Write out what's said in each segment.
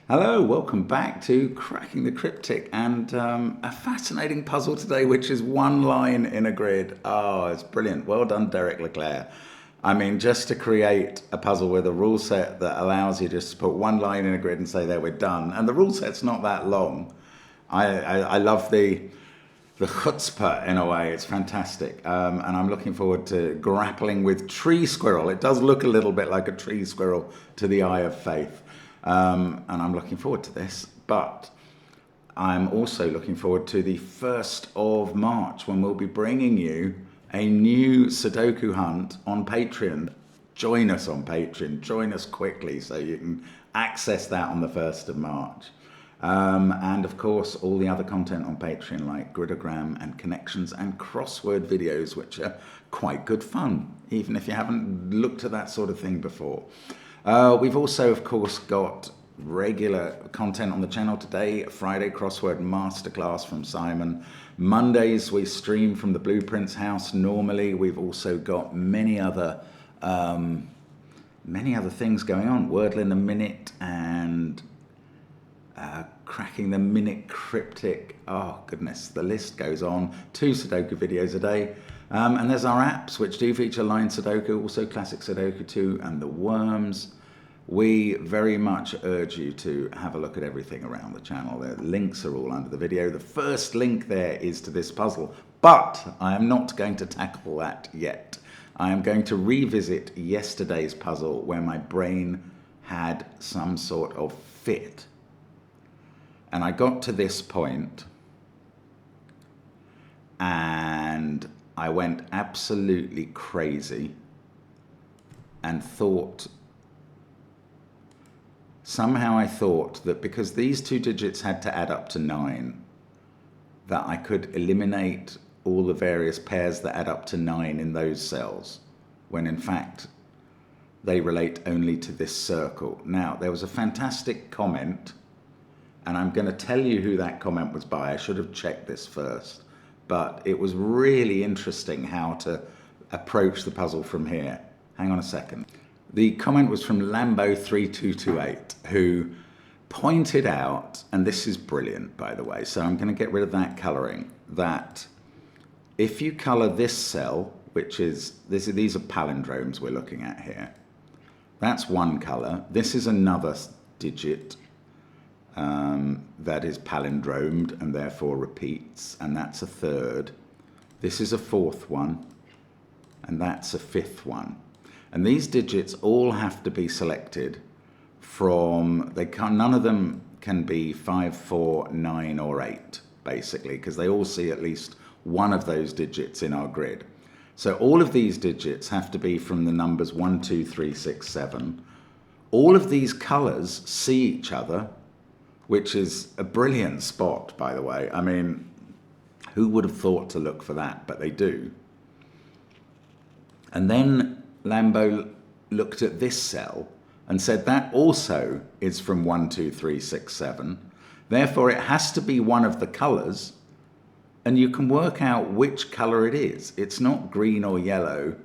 Hello, welcome back to Cracking the Cryptic, and a fascinating puzzle today, which is one line in a grid. Oh, it's brilliant. Well done, Derek Leclerc. I mean, just to create a puzzle with a rule set that allows you just to put one line in a grid and say, there, we're done. And the rule set's not that long. I love the chutzpah in a way. It's fantastic. And I'm looking forward to grappling with tree squirrel. It does look a little bit like a tree squirrel to the eye of faith. And I'm looking forward to this, but I'm also looking forward to the 1st of March when we'll be bringing you a new Sudoku hunt on Patreon. Join us on Patreon, join us quickly so you can access that on the 1st of March. And of course, all the other content on Patreon like gridogram and connections and crossword videos, which are quite good fun, even if you haven't looked at that sort of thing before. We've also, of course, got regular content on the channel today. Friday crossword masterclass from Simon. Mondays we stream from the Blueprints house. Normally we've also got many other things going on. Wordle in a minute and cracking the minute cryptic. Oh goodness, the list goes on. 2 Sudoku videos a day. And there's our apps, which do feature line Sudoku, also classic Sudoku 2 and the Worms. We very much urge you to have a look at everything around the channel. The links are all under the video. The first link there is to this puzzle, but I am not going to tackle that yet. I am going to revisit yesterday's puzzle where my brain had some sort of fit. And I got to this point and I went absolutely crazy and thought, somehow I thought that because these 2 digits had to add up to 9, that I could eliminate all the various pairs that add up to 9 in those cells, when in fact they relate only to this circle. Now, there was a fantastic comment, and I'm going to tell you who that comment was by. I should have checked this first. But it was really interesting how to approach the puzzle from here. Hang on a second. The comment was from Lambo3228, who pointed out, and this is brilliant, by the way, so I'm going to get rid of that colouring, that if you colour this cell, which is, these are palindromes we're looking at here, that's one colour. This is another digit that is palindromed and therefore repeats, and that's a 3rd. This is a 4th one, and that's a 5th one. And these digits all have to be selected from, none of them can be 5, 4, 9 or 8, basically, because they all see at least one of those digits in our grid. So all of these digits have to be from the numbers 1, 2, 3, 6, 7. All of these colours see each other, which is a brilliant spot, by the way. I mean, who would have thought to look for that? But they do. And then Lambo looked at this cell and said that also is from 1, 2, 3, 6, 7. Therefore, it has to be one of the colours, and you can work out which colour it is. It's not green or yellow.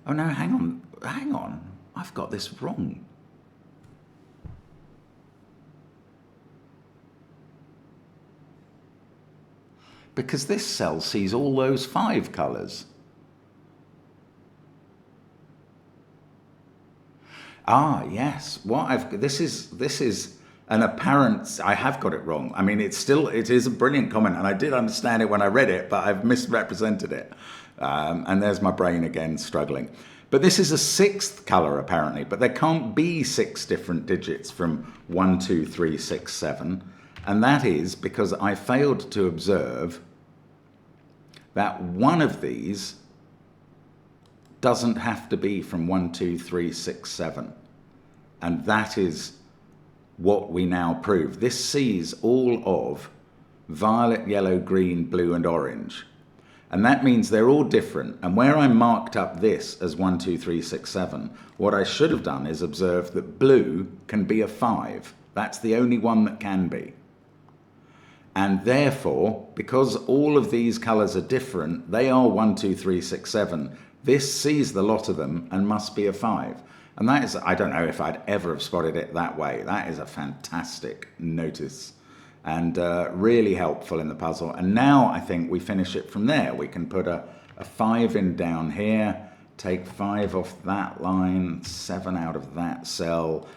Oh no, hang on. I've got this wrong. Because this cell sees all those 5 colours. Ah, yes. This is an apparent. I have got it wrong. I mean, it is a brilliant comment, and I did understand it when I read it, but I've misrepresented it. And there's my brain again struggling. But this is a 6th colour apparently, but there can't be 6 different digits from 1, 2, 3, 6, 7. And that is because I failed to observe that one of these doesn't have to be from 1, 2, 3, 6, 7. And that is what we now prove. This sees all of violet, yellow, green, blue, and orange. And that means they're all different. And where I marked up this as 1, 2, 3, 6, 7, what I should have done is observe that blue can be a 5. That's the only one that can be. And therefore, because all of these colours are different, they are 1, 2, 3, 6, 7. This sees the lot of them and must be a 5. And that is, I don't know if I'd ever have spotted it that way. That is a fantastic notice and really helpful in the puzzle. And now I think we finish it from there. We can put a 5 in down here, take 5 off that line, 7 out of that cell.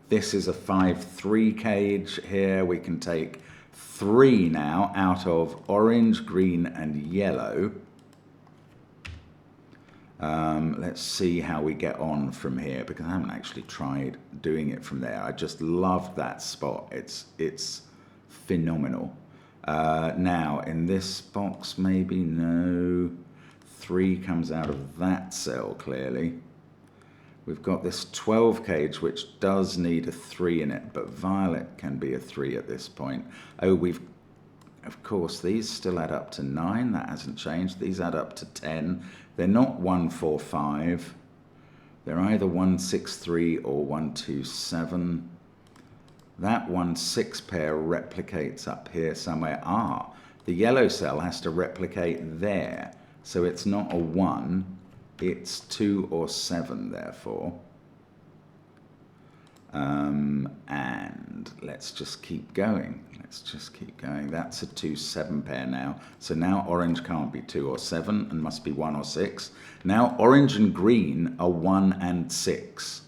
This is a 5-3 cage here. We can take 3 now out of orange, green, and yellow. Let's see how we get on from here, because I haven't actually tried doing it from there. I just loved that spot. It's phenomenal. Now, in this box, maybe no. 3 comes out of that cell, clearly. We've got this 12 cage, which does need a 3 in it, but violet can be a 3 at this point. Oh, of course, these still add up to 9. That hasn't changed. These add up to 10. They're not 1, 4, 5. They're either 1, 6, 3 or 1, 2, 7. That 1, 6 pair replicates up here somewhere. The yellow cell has to replicate there. So it's not a 1. It's 2 or 7, therefore. And let's just keep going. That's a 2, 7 pair now. So now orange can't be 2 or 7 and must be 1 or 6. Now orange and green are 1 and 6.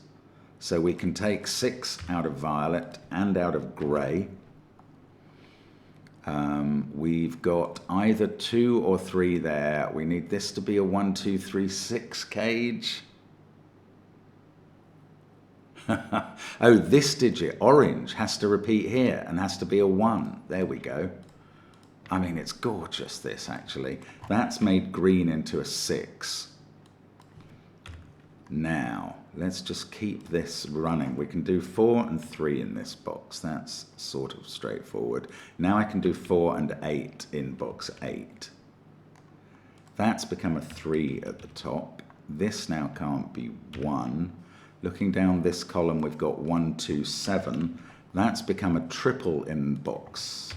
So we can take 6 out of violet and out of grey. We've got either 2 or 3 there. We need this to be a 1, 2, 3, 6 cage. Oh, this digit, orange, has to repeat here and has to be a 1. There we go. I mean, it's gorgeous, this, actually. That's made green into a 6. Now, let's just keep this running. We can do 4 and 3 in this box. That's sort of straightforward. Now I can do 4 and 8 in box 8. That's become a 3 at the top. This now can't be 1. Looking down this column, we've got 1, 2, 7. That's become a triple in box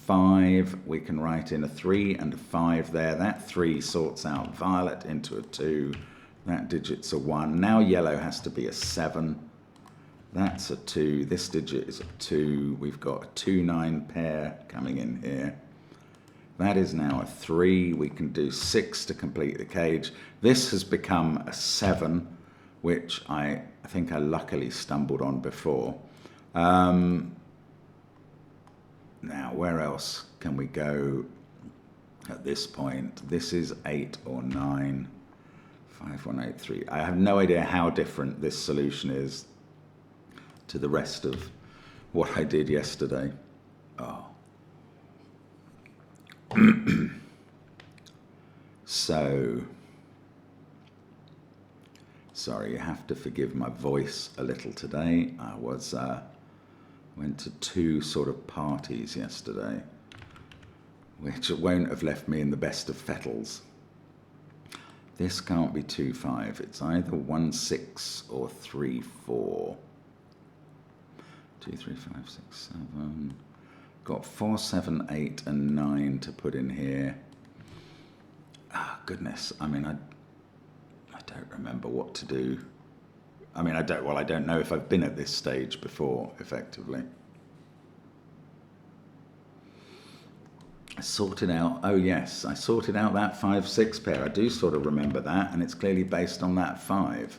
5. We can write in a 3 and a 5 there. That 3 sorts out violet into a 2. That digit's a 1. Now yellow has to be a 7. That's a 2. This digit is a 2. We've got a 2, 9 pair coming in here. That is now a 3. We can do 6 to complete the cage. This has become a 7, which I think I luckily stumbled on before. Now, where else can we go at this point? This is 8 or 9. 5, 1, 8, 3. I have no idea how different this solution is to the rest of what I did yesterday. So, sorry, you have to forgive my voice a little today. I went to 2 sort of parties yesterday, which won't have left me in the best of fettles. This can't be 2, 5. It's either 1, 6 or 3, 4. 2, 3, 5, 6, 7. Got 4, 7, 8, and 9 to put in here. Goodness. I mean, I don't remember what to do. I mean, I don't know if I've been at this stage before, effectively. I sorted out, oh yes, I sorted out that 5, 6 pair. I do sort of remember that, and it's clearly based on that 5.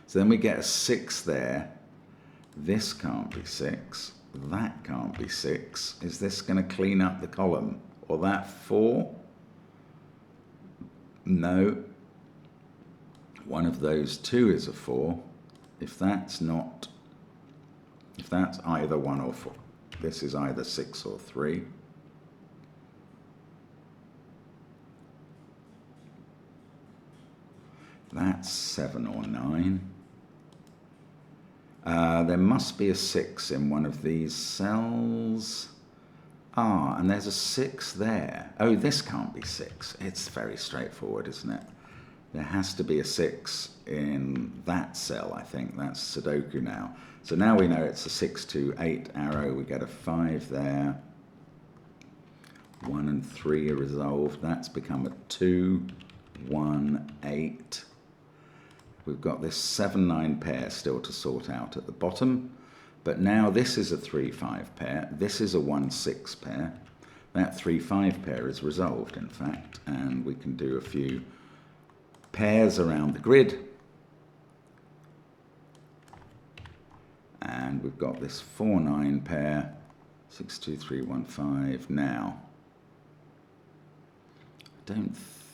So then we get a 6 there. This can't be 6. That can't be 6. Is this going to clean up the column? Or that 4? No. One of those 2 is a 4. If that's either 1 or 4. This is either 6 or 3. That's 7 or 9. There must be a 6 in one of these cells. And there's a 6 there. Oh, this can't be 6. It's very straightforward, isn't it? There has to be a 6 in that cell, I think. That's Sudoku now. So now we know it's a 6, 2, 8 arrow. We get a 5 there. 1 and 3 are resolved. That's become a 2, 1, 8. We've got this 7-9 pair still to sort out at the bottom, but now this is a 3-5 pair, this is a 1-6 pair. That 3-5 pair is resolved, in fact, and we can do a few pairs around the grid. And we've got this 4-9 pair, 6-2-3-1-5 now.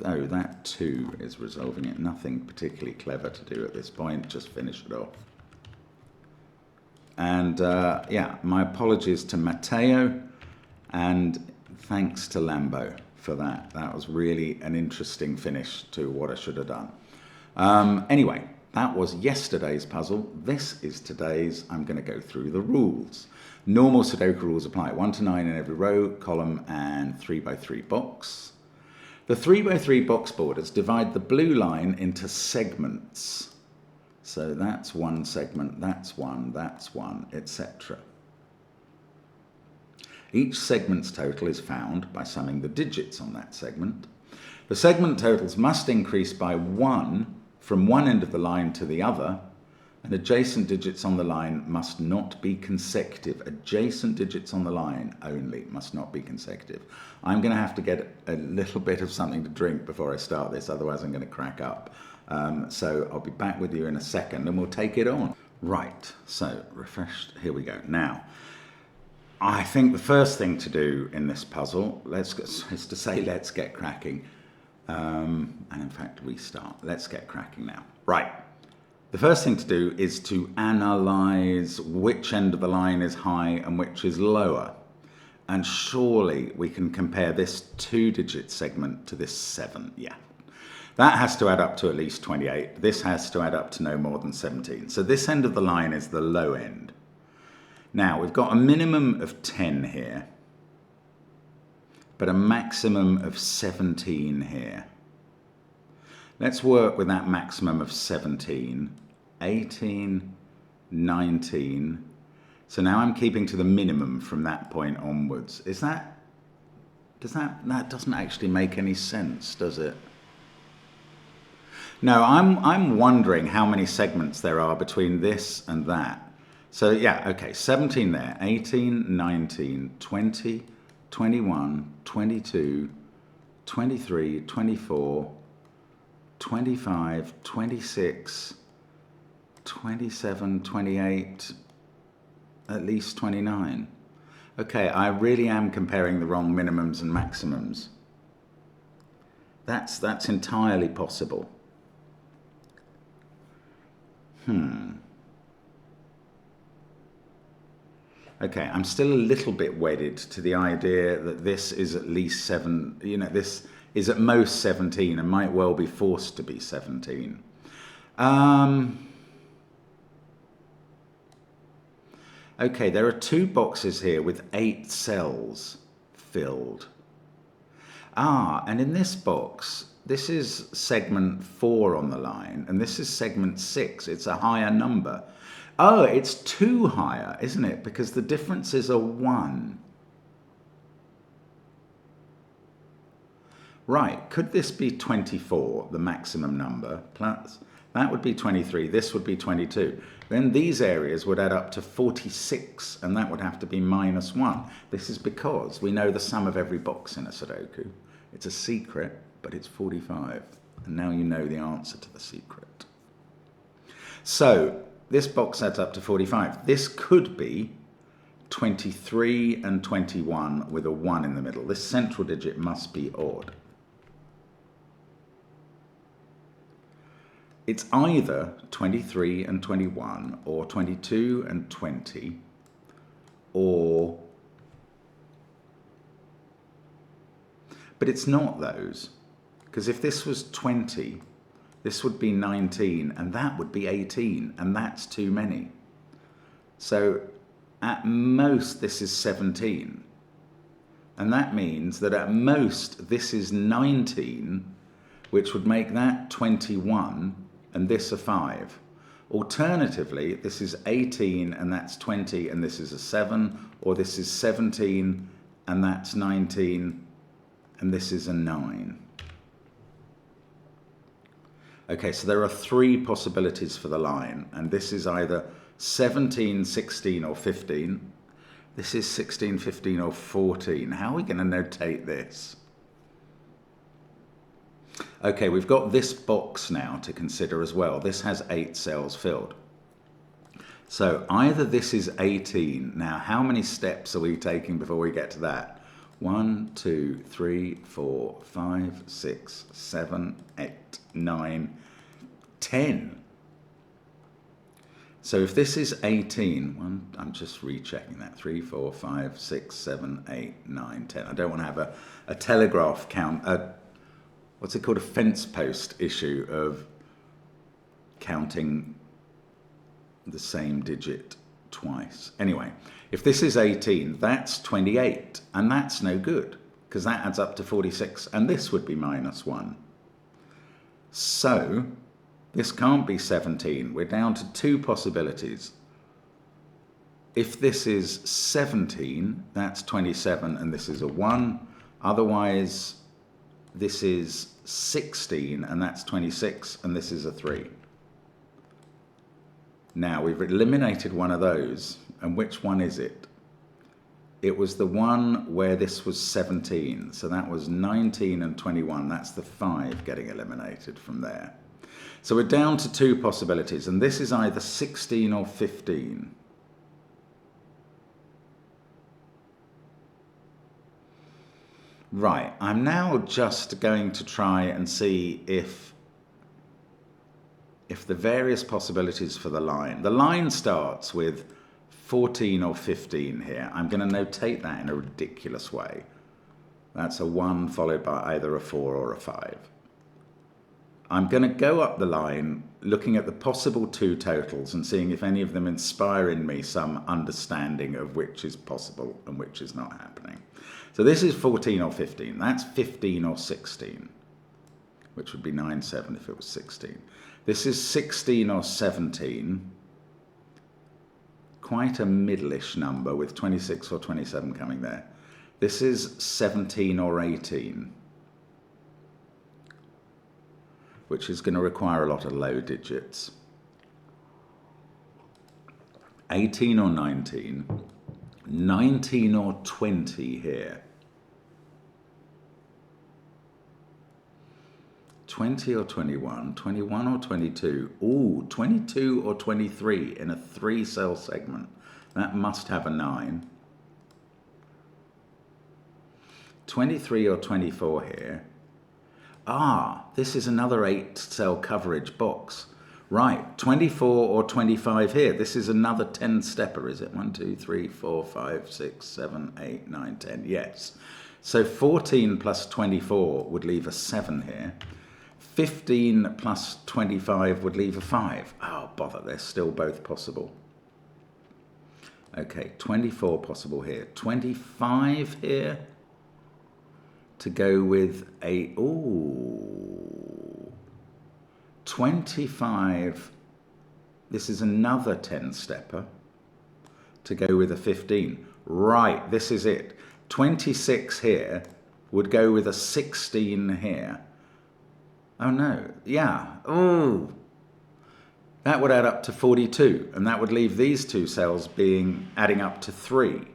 Oh, that 2 is resolving it. Nothing particularly clever to do at this point, just finish it off. And yeah, my apologies to Mateo, and thanks to Lambo for that. That was really an interesting finish to what I should have done. Anyway, that was yesterday's puzzle. This is today's. I'm going to go through the rules. Normal Sudoku rules apply. 1 to 9 in every row, column, and 3x3 box. The 3x3 box borders divide the blue line into segments. So that's one segment, that's one, etc. Each segment's total is found by summing the digits on that segment. The segment totals must increase by 1 from one end of the line to the other, and adjacent digits on the line must not be consecutive. Adjacent digits on the line only must not be consecutive. I'm going to have to get a little bit of something to drink before I start this, otherwise I'm going to crack up. So I'll be back with you in a second and we'll take it on. Right, so refreshed, here we go. Now, I think the first thing to do in this puzzle is to say let's get cracking. And in fact, restart. Let's get cracking now. Right. The first thing to do is to analyze which end of the line is high and which is lower. And surely we can compare this 2-digit segment to this 7. Yeah. That has to add up to at least 28. This has to add up to no more than 17. So this end of the line is the low end. Now, we've got a minimum of 10 here, but a maximum of 17 here. Let's work with that maximum of 17, 18, 19. So now I'm keeping to the minimum from that point onwards. That doesn't actually make any sense, does it? No, I'm wondering how many segments there are between this and that. So yeah, okay, 17 there, 18, 19, 20, 21, 22, 23, 24, 25, 26, 27, 28, at least 29. Okay, I really am comparing the wrong minimums and maximums. That's entirely possible. Okay, I'm still a little bit wedded to the idea that this is at least 7, this is at most 17 and might well be forced to be 17. Okay, there are 2 boxes here with 8 cells filled. And in this box, this is segment 4 on the line, and this is segment 6. It's a higher number. Oh, it's 2 higher, isn't it? Because the difference is a 1. Right, could this be 24, the maximum number, plus that would be 23, this would be 22. Then these areas would add up to 46, and that would have to be minus 1. This is because we know the sum of every box in a Sudoku. It's a secret, but it's 45. And now you know the answer to the secret. So this box adds up to 45. This could be 23 and 21 with a 1 in the middle. This central digit must be odd. It's either 23 and 21 or 22 and 20 or... But it's not those, because if this was 20, this would be 19 and that would be 18, and that's too many. So at most this is 17, and that means that at most this is 19, which would make that 21 and this a 5. Alternatively, this is 18 and that's 20 and this is a 7, or this is 17 and that's 19 and this is a 9. Okay, so there are 3 possibilities for the line, and this is either 17, 16, or 15. This is 16, 15, or 14. How are we going to notate this? Okay, we've got this box now to consider as well. This has 8 cells filled. So either this is 18. Now, how many steps are we taking before we get to that? 1, 2, 3, 4, 5, 6, 7, 8, 9, 10. So if this is 18, I'm just rechecking that. 3, 4, 5, 6, 7, 8, 9, 10. I don't want to have a telegraph count, what's it called, a fence post issue of counting the same digit twice. Anyway, if this is 18, that's 28, and that's no good, because that adds up to 46, and this would be -1. So this can't be 17. We're down to 2 possibilities. If this is 17, that's 27, and this is a 1. Otherwise, this is 16, and that's 26, and this is a 3. Now, we've eliminated one of those, and which one is it? It was the one where this was 17, so that was 19 and 21. That's the 5 getting eliminated from there. So we're down to 2 possibilities, and this is either 16 or 15. Right, I'm now just going to try and see if the various possibilities for the line starts with 14 or 15 here. I'm going to notate that in a ridiculous way. That's a 1 followed by either a 4 or a 5. I'm going to go up the line looking at the possible 2 totals and seeing if any of them inspire in me some understanding of which is possible and which is not happening. So this is 14 or 15. That's 15 or 16, which would be 9, 7 if it was 16. This is 16 or 17. Quite a middle-ish number with 26 or 27 coming there. This is 17 or 18, which is going to require a lot of low digits. 18 or 19, 19 or 20 here. 20 or 21, 21 or 22. Ooh, 22 or 23 in a 3-cell segment. That must have a 9. 23 or 24 here. Ah, this is another 8-cell coverage box. Right, 24 or 25 here. This is another 10-stepper, is it? 1, 2, 3, 4, 5, 6, 7, 8, 9, 10. Yes. So 14 plus 24 would leave a 7 here. 15 plus 25 would leave a 5. Oh, bother, they're still both possible. Okay, 24 possible here. 25 here to go with a, ooh, 25, this is another 10-stepper to go with a 15. Right, this is it. 26 here would go with a 16 here. Oh no, yeah, oh. That would add up to 42, and that would leave these 2 cells adding up to 3.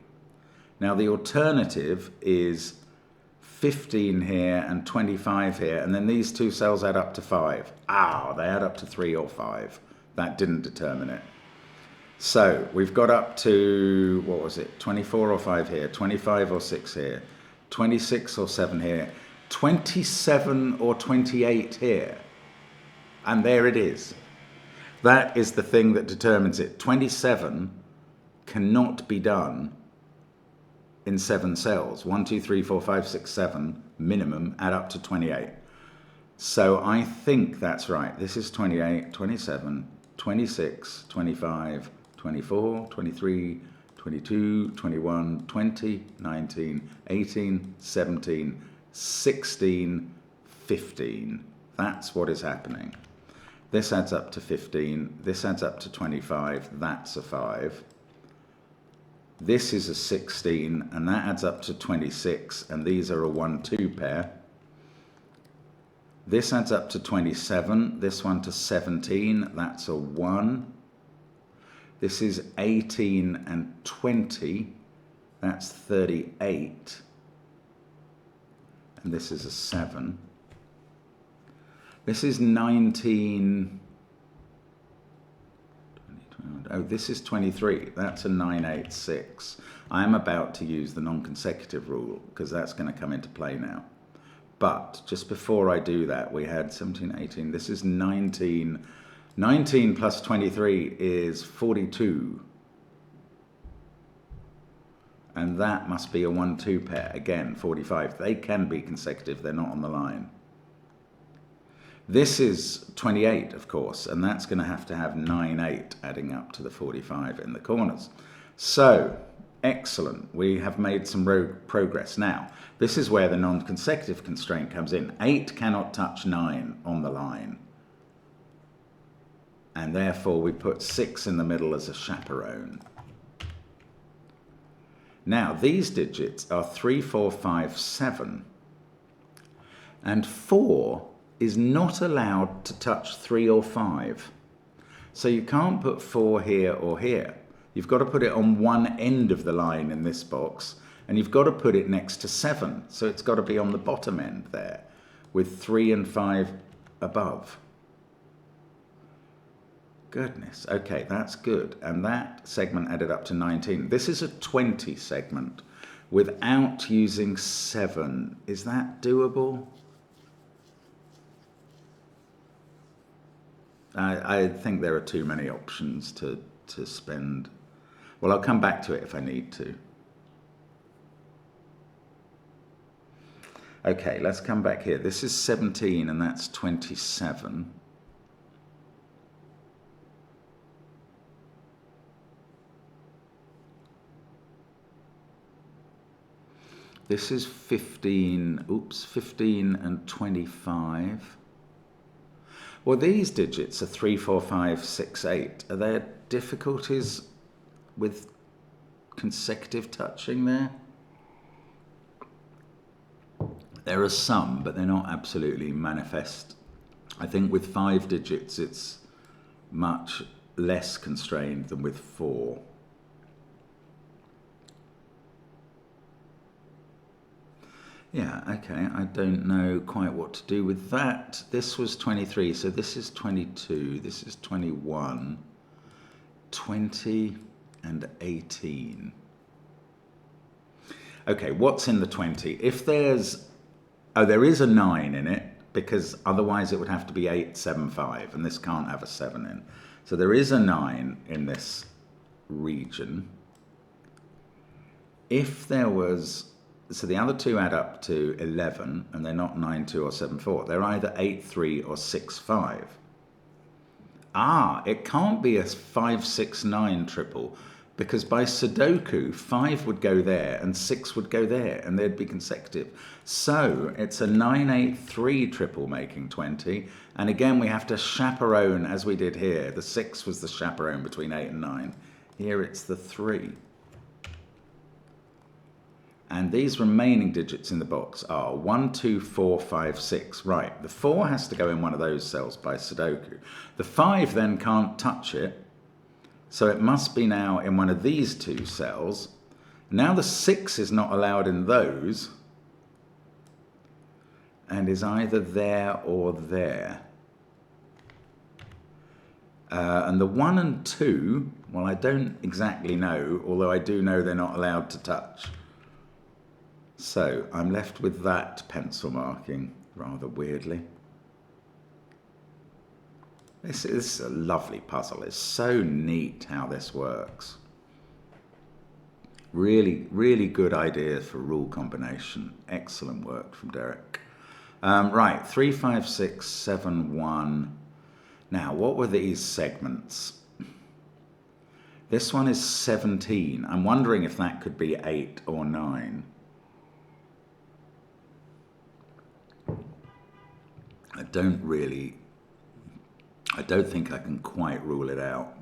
Now the alternative is 15 here and 25 here, and then these 2 cells add up to 5. Ah, they add up to 3 or 5. That didn't determine it. So we've got up to, what was it, 24 or 5 here, 25 or 6 here, 26 or 7 here, 27 or 28 here. And there it is. That is the thing that determines it. 27 cannot be done in 7 cells. 1, 2, 3, 4, 5, 6, 7 minimum add up to 28. So I think that's right. This is 28, 27, 26, 25, 24, 23, 22, 21, 20, 19, 18, 17, 16, 15. That's what is happening. This adds up to 15. This adds up to 25. That's a 5. This is a 16, and that adds up to 26, and these are a 1-2 pair. This adds up to 27. This one to 17. That's a 1. This is 18 and 20. That's 38. And this is a 7. This is 19. Oh, this is 23. That's a 986. I'm about to use the non-consecutive rule because that's going to come into play now. But just before I do that, we had 17, 18. This is 19. 19 plus 23 is 42. And that must be a 1-2 pair. Again, 45. They can be consecutive. They're not on the line. This is 28, of course, and that's going to have 9, 8 adding up to the 45 in the corners. So, excellent. We have made some progress. Now, this is where the non-consecutive constraint comes in. 8 cannot touch 9 on the line. And therefore, we put 6 in the middle as a chaperone. Now, these digits are 3, 4, 5, 7. And 4 is not allowed to touch 3 or 5. So you can't put 4 here or here. You've got to put it on one end of the line in this box, and you've got to put it next to 7. So it's got to be on the bottom end there, with 3 and 5 above. Goodness, okay, that's good. And that segment added up to 19. This is a 20 segment without using 7. Is that doable? I think there are too many options to spend. Well, I'll come back to it if I need to. Okay, let's come back here. This is 17 and that's 27. This is 15, 15 and 25. Well, these digits are 3, 4, 5, 6, 8. Are there difficulties with consecutive touching there? There are some, but they're not absolutely manifest. I think with 5 digits, it's much less constrained than with 4. Yeah, okay, I don't know quite what to do with that. This was 23, so this is 22, this is 21, 20 and 18. Okay, what's in the 20? If there's, there is a 9 in it, because otherwise it would have to be 8, 7, 5, and this can't have a 7 in. So there is a 9 in this region. If there was, so the other two add up to 11, and they're not 9, 2 or 7, 4. They're either 8, 3 or 6, 5. It can't be a 5, 6, 9 triple, because by Sudoku, 5 would go there and 6 would go there, and they'd be consecutive. So it's a 9, 8, 3 triple making 20, and again we have to chaperone as we did here. The 6 was the chaperone between 8 and 9. Here it's the 3. And these remaining digits in the box are 1, 2, 4, 5, 6. Right, the 4 has to go in one of those cells by Sudoku. The 5 then can't touch it, so it must be now in one of these 2 cells. Now the 6 is not allowed in those, and is either there or there. And the 1 and 2, well, I don't exactly know, although I do know they're not allowed to touch. So I'm left with that pencil marking, rather weirdly. This is a lovely puzzle. It's so neat how this works. Really, really good idea for rule combination. Excellent work from Derek. Right, 3, 5, 6, 7, 1. Now, what were these segments? This one is 17. I'm wondering if that could be 8 or 9. I don't think I can quite rule it out.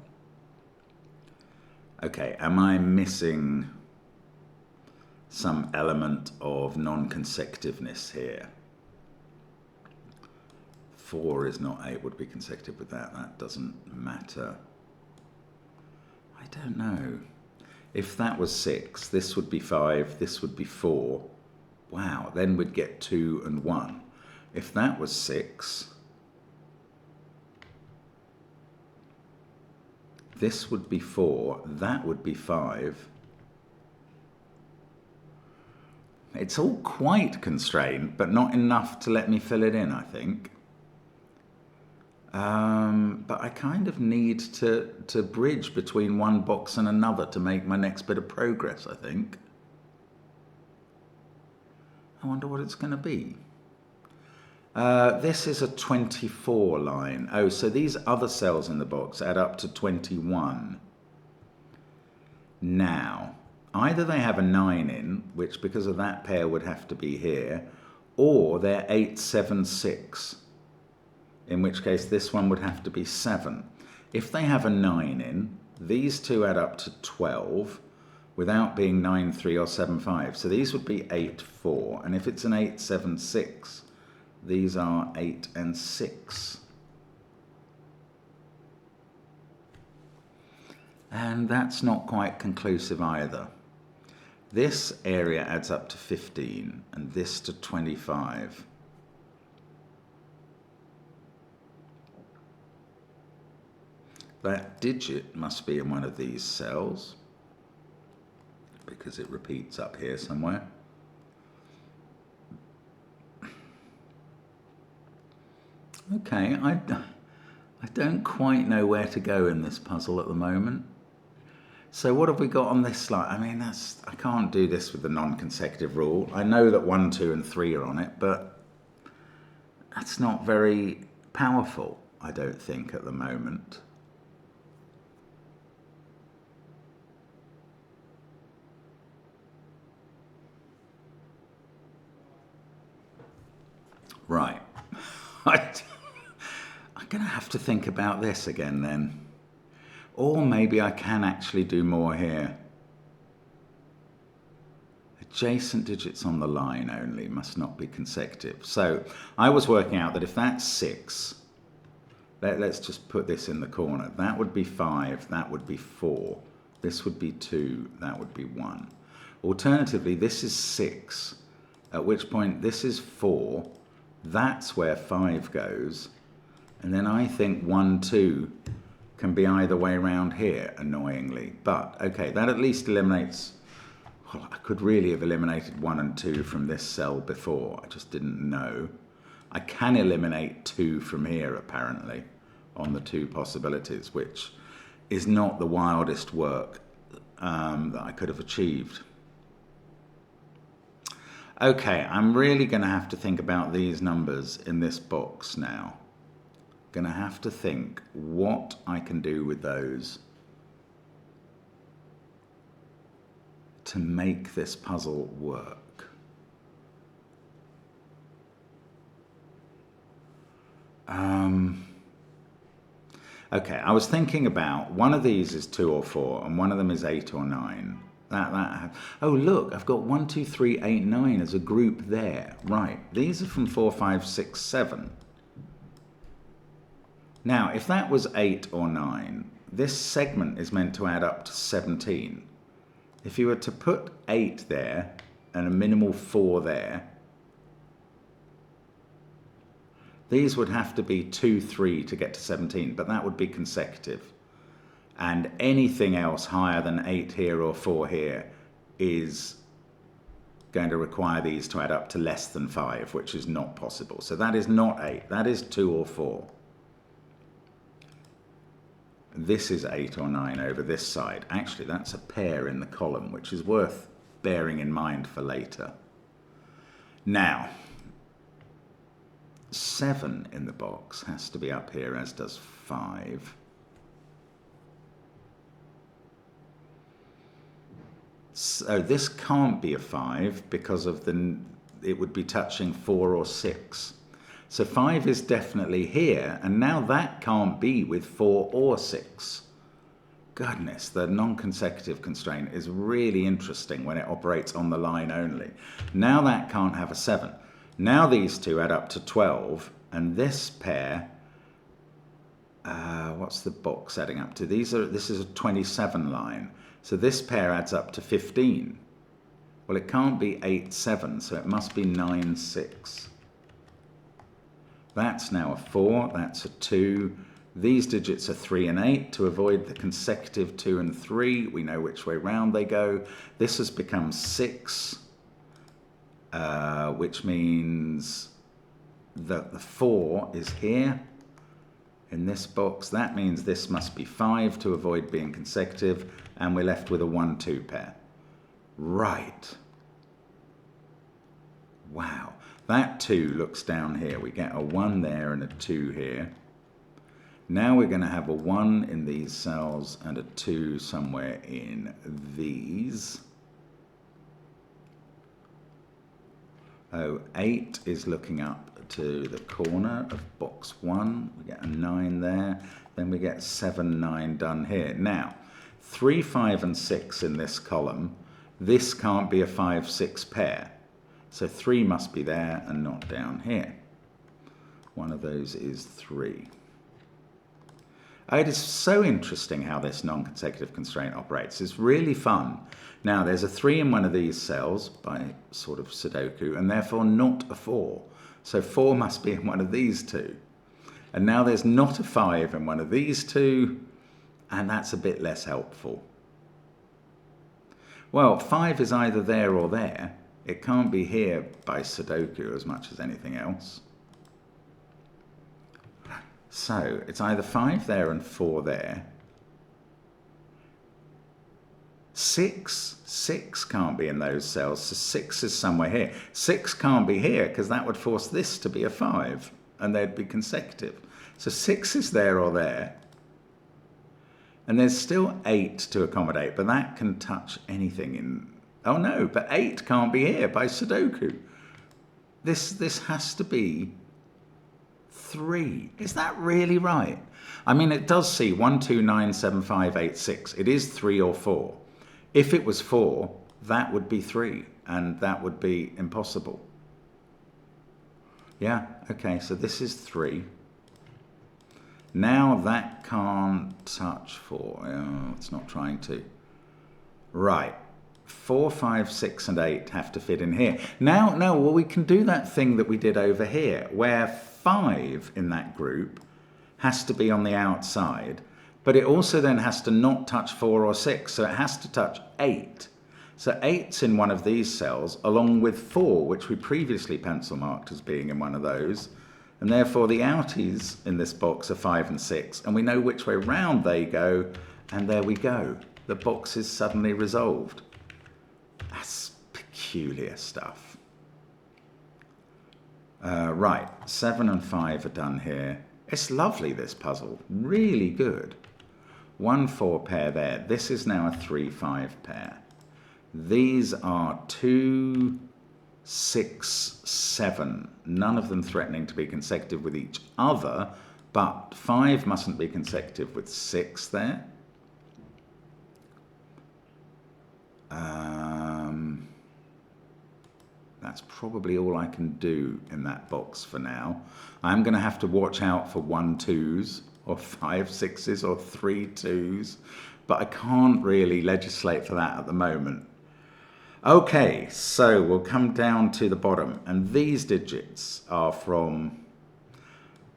Okay, am I missing some element of non-consecutiveness here? 4 is not able to be consecutive with that. That doesn't matter. I don't know. If that was 6, this would be 5, this would be 4. Wow, then we'd get 2 and 1. If that was 6, this would be 4, that would be 5. It's all quite constrained, but not enough to let me fill it in, I think. But I kind of need to bridge between one box and another to make my next bit of progress, I think. I wonder what it's going to be. This is a 24 line. Oh, so these other cells in the box add up to 21. Now, either they have a 9 in, which because of that pair would have to be here, or they're 8, 7, 6. In which case this one would have to be 7. If they have a 9 in, these two add up to 12 without being 9, 3 or 7, 5. So these would be 8, 4. And if it's an 8, 7, 6, these are 8 and 6. And that's not quite conclusive either. This area adds up to 15 and this to 25. That digit must be in one of these cells because it repeats up here somewhere. Okay, I don't quite know where to go in this puzzle at the moment. So what have we got on this slide? I mean, I can't do this with the non-consecutive rule. I know that 1, 2 and 3 are on it, but that's not very powerful, I don't think, at the moment. Right. I'm going to have to think about this again then. Or maybe I can actually do more here. Adjacent digits on the line only must not be consecutive. So I was working out that if that's 6, let's just put this in the corner. That would be 5, that would be 4. This would be 2, that would be 1. Alternatively, this is 6, at which point this is 4. That's where 5 goes. And then I think 1, 2 can be either way around here, annoyingly. But, okay, that at least eliminates... Well, I could really have eliminated 1 and 2 from this cell before. I just didn't know. I can eliminate 2 from here, apparently, on the 2 possibilities, which is not the wildest work that I could have achieved. Okay, I'm really going to have to think about these numbers in this box now. Going to have to think what I can do with those to make this puzzle work. Okay, I was thinking about one of these is 2 or 4 and one of them is 8 or 9. Oh, look, I've got 1, 2, 3, 8, 9 as a group there. Right, these are from 4, 5, 6, 7. Now, if that was 8 or 9, this segment is meant to add up to 17. If you were to put 8 there and a minimal 4 there, these would have to be 2, 3 to get to 17, but that would be consecutive. And anything else higher than 8 here or 4 here is going to require these to add up to less than 5, which is not possible. So that is not 8, that is 2 or 4. This is 8 or 9 over this side. Actually, that's a pair in the column, which is worth bearing in mind for later. Now, 7 in the box has to be up here, as does 5. So this can't be a 5 because of it would be touching 4 or 6. So 5 is definitely here, and now that can't be with 4 or 6. Goodness, the non-consecutive constraint is really interesting when it operates on the line only. Now that can't have a 7. Now these two add up to 12, And this pair, what's the box adding up to? This is a 27 line. So this pair adds up to 15. Well, it can't be 8, 7, so it must be 9, 6. That's now a 4, that's a 2. These digits are 3 and 8. To avoid the consecutive 2 and 3, we know which way round they go. This has become 6, which means that the 4 is here in this box. That means this must be 5 to avoid being consecutive, and we're left with a 1, 2 pair. Right. Wow. That 2 looks down here. We get a 1 there and a 2 here. Now we're going to have a 1 in these cells and a 2 somewhere in these. Oh, 8 is looking up to the corner of box 1. We get a 9 there. Then we get 7, 9 done here. Now, 3, 5 and 6 in this column. This can't be a 5, 6 pair. So 3 must be there and not down here. One of those is 3. It is so interesting how this non-consecutive constraint operates. It's really fun. Now, there's a 3 in one of these cells by sort of Sudoku, and therefore not a 4. So 4 must be in one of these two. And now there's not a 5 in one of these two, and that's a bit less helpful. Well, 5 is either there or there. It can't be here by Sudoku as much as anything else. So it's either 5 there and 4 there. 6 can't be in those cells, so 6 is somewhere here. 6 can't be here because that would force this to be a 5 and they'd be consecutive. So 6 is there or there. And there's still 8 to accommodate, but that can touch anything in... Oh no, but 8 can't be here by Sudoku. This has to be 3. Is that really right? I mean, it does see 1, 2, 9, 7, 5, 8, 6. It is 3 or 4. If it was 4, that would be 3, and that would be impossible. Yeah, okay, so this is 3. Now that can't touch 4. Oh, it's not trying to. Right. 4, 5, 6 and 8 have to fit in here. Now, no, well, we can do that thing that we did over here, where 5 in that group has to be on the outside, but it also then has to not touch 4 or 6, so it has to touch 8. So 8's in one of these cells, along with 4, which we previously pencil marked as being in one of those, and therefore the outies in this box are 5 and 6, and we know which way round they go, and there we go. The box is suddenly resolved. That's peculiar stuff. Right, 7 and 5 are done here. It's lovely, this puzzle. Really good. 1, 4 pair there. This is now a 3, 5 pair. These are 2, 6, 7. None of them threatening to be consecutive with each other, but 5 mustn't be consecutive with 6 there. That's probably all I can do in that box for now. I'm going to have to watch out for 1, 2s or 5, 6s or 3, 2s, but I can't really legislate for that at the moment. Okay, so we'll come down to the bottom, and these digits are from...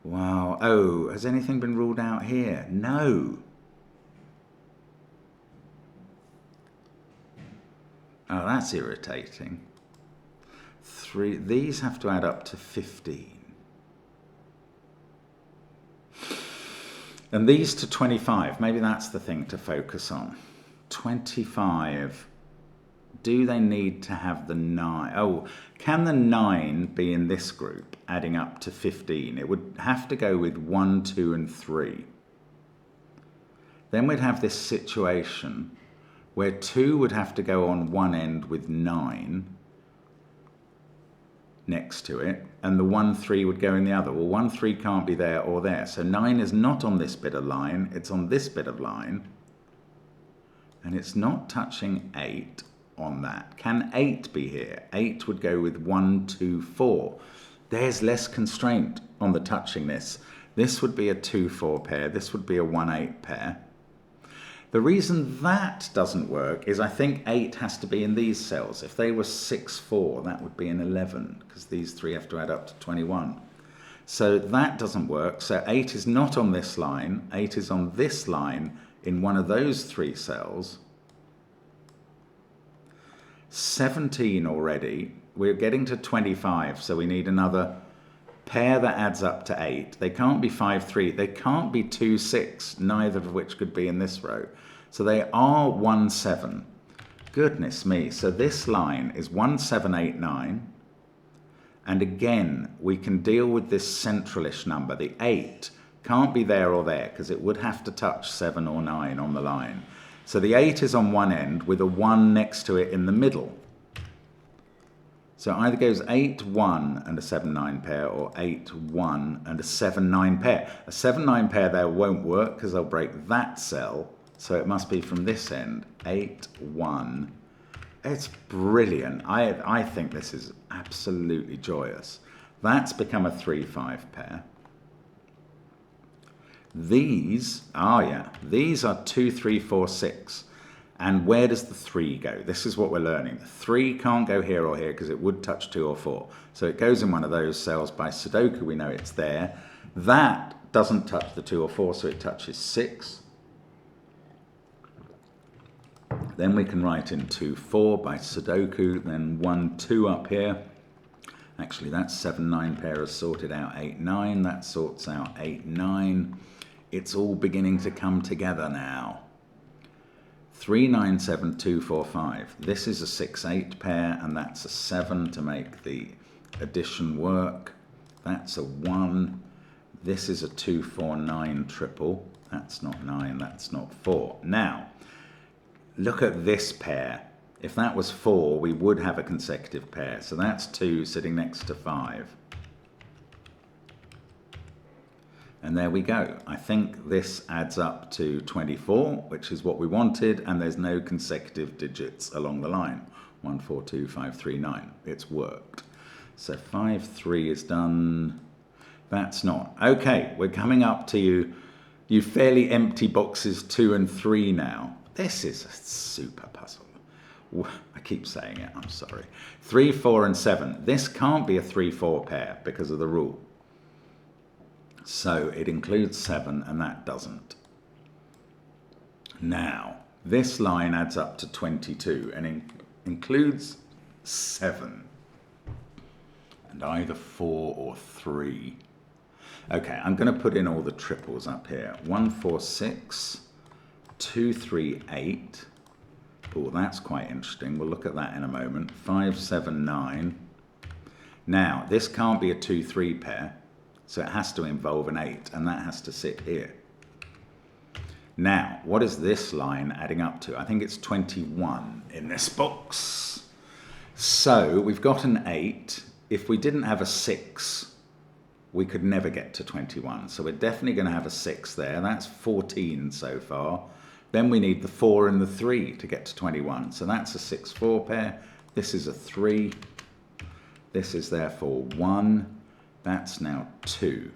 Wow, oh, has anything been ruled out here? No. Oh, that's irritating. 3, these have to add up to 15. And these to 25. Maybe that's the thing to focus on. 25. Do they need to have the 9? Oh, can the 9 be in this group, adding up to 15? It would have to go with 1, 2, and 3. Then we'd have this situation where 2 would have to go on one end with 9 next to it, and the 1, 3 would go in the other. Well, 1, 3 can't be there or there. So 9 is not on this bit of line, it's on this bit of line. And it's not touching 8 on that. Can 8 be here? 8 would go with 1, 2, 4. there's less constraint on the touching this. This would be a 2-4 pair. This would be a 1-8 pair. The reason that doesn't work is I think 8 has to be in these cells. If they were 6-4, that would be an 11, because these three have to add up to 21. So that doesn't work. So 8 is not on this line. 8 is on this line in one of those three cells. 17 already. We're getting to 25, so we need another pair that adds up to 8. They can't be 5-3. They can't be 2-6, neither of which could be in this row. So they are 1-7. Goodness me. So this line is 1-7-8-9. And again, we can deal with this centralish number. The 8 can't be there or there because it would have to touch 7 or 9 on the line. So the 8 is on one end with a 1 next to it in the middle. So it either goes 8-1 and a 7-9 pair, or 8-1 and a 7-9 pair. A 7-9 pair there won't work because they'll break that cell. So it must be from this end. 8-1. It's brilliant. I think this is absolutely joyous. That's become a 3-5 pair. These, these are 2, 3, 4, 6. And where does the 3 go? This is what we're learning. The 3 can't go here or here because it would touch 2 or 4. So it goes in one of those cells. By Sudoku, we know it's there. That doesn't touch the 2 or 4, so it touches 6. Then we can write in 2, 4 by Sudoku, then 1, 2 up here. Actually, that 7-9 pair has sorted out 8, 9. That sorts out 8, 9. It's all beginning to come together now. 3, 9, 7, 2, 4, 5. This is a 6, 8 pair, and that's a 7 to make the addition work. That's a 1. This is a 2, 4, 9 triple. That's not 9, that's not 4. Now, look at this pair. If that was 4, we would have a consecutive pair. So that's 2 sitting next to 5. And there we go. I think this adds up to 24, which is what we wanted, and there's no consecutive digits along the line. 1, 4, 2, 5, 3, 9. It's worked. So 5, 3 is done. That's not. Okay, we're coming up to you fairly empty boxes 2 and 3 now. This is a super puzzle. I keep saying it, I'm sorry. 3, 4, and 7. This can't be a 3, 4 pair because of the rule. So it includes 7 and that doesn't. Now, this line adds up to 22 and includes 7. And either 4 or 3. Okay, I'm going to put in all the triples up here. 1, 4, 6. 2, 3, 8. Oh, that's quite interesting. We'll look at that in a moment. 5, 7, 9. Now, this can't be a 2, 3 pair, so it has to involve an 8, and that has to sit here. Now, what is this line adding up to? I think it's 21 in this box. So, we've got an 8. If we didn't have a 6, we could never get to 21. So we're definitely going to have a 6 there. That's 14 so far. Then we need the 4 and the 3 to get to 21. So that's a 6, 4 pair. This is a 3. This is therefore 1. That's now 2.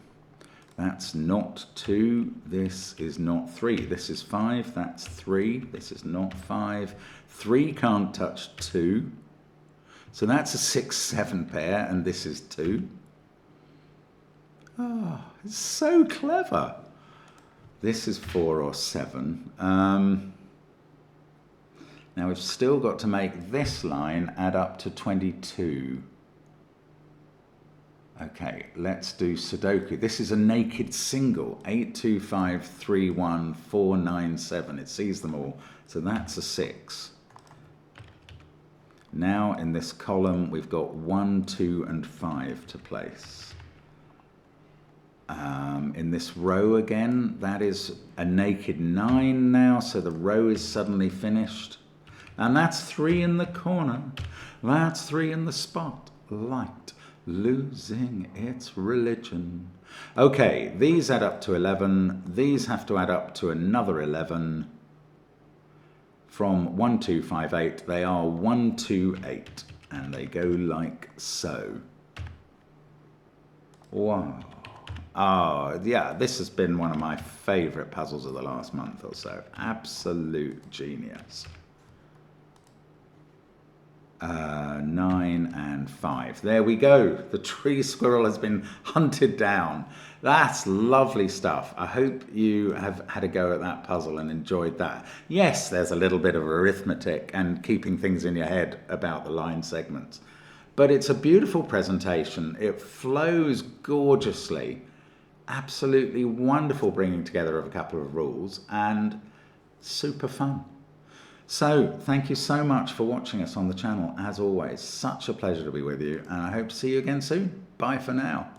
That's not 2. This is not 3. This is 5. That's 3. This is not 5. 3 can't touch 2. So that's a 6, 7 pair, and this is 2. Oh, it's so clever. This is 4 or 7. Now we've still got to make this line add up to 22. Okay, let's do Sudoku. This is a naked single. 8, 2, 5, 3, 1, 4, 9, 7. It sees them all. So that's a 6. Now in this column we've got 1, 2, and 5 to place. In this row again, that is a naked 9 now, so the row is suddenly finished. And that's 3 in the corner. That's 3 in the spotlight, losing its religion. Okay, these add up to 11. These have to add up to another 11. From 1, 2, 5, 8, they are 1, 2, 8. And they go like so. Wow. Oh, yeah, this has been one of my favourite puzzles of the last month or so. Absolute genius. 9 and 5. There we go. The tree squirrel has been hunted down. That's lovely stuff. I hope you have had a go at that puzzle and enjoyed that. Yes, there's a little bit of arithmetic and keeping things in your head about the line segments. But it's a beautiful presentation. It flows gorgeously. Absolutely wonderful bringing together of a couple of rules and super fun. So thank you so much for watching us on the channel. As always, such a pleasure to be with you, and I hope to see you again soon. Bye for now.